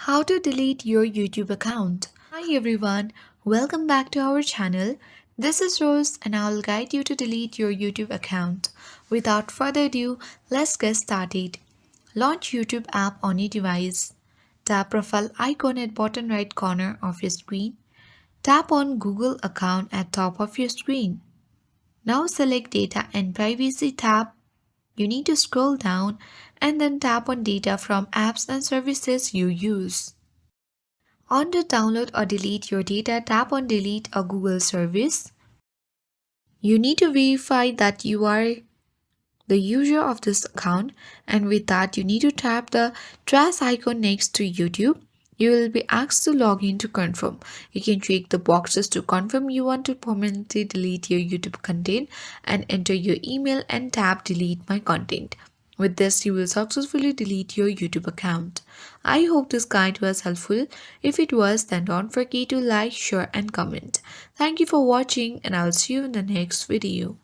How to delete your YouTube account. Hi everyone, welcome back to our channel. This is Rose and I'll guide you to delete your YouTube account. Without further ado, let's get started. Launch YouTube app on your device. Tap profile icon at bottom right corner of your screen. Tap on Google account at top of your screen. Now select data and privacy tab. You need to scroll down and then tap on data from apps and services you use. On to download or delete your data, tap on delete a Google service. You need to verify that you are the user of this account, and with that you need to tap the trash icon next to YouTube. You will be asked to log in to confirm. You can check the boxes to confirm you want to permanently delete your YouTube content and enter your email and tap delete my content. With this, you will successfully delete your YouTube account. I hope this guide was helpful. If it was, then don't forget to like, share and comment. Thank you for watching and I will see you in the next video.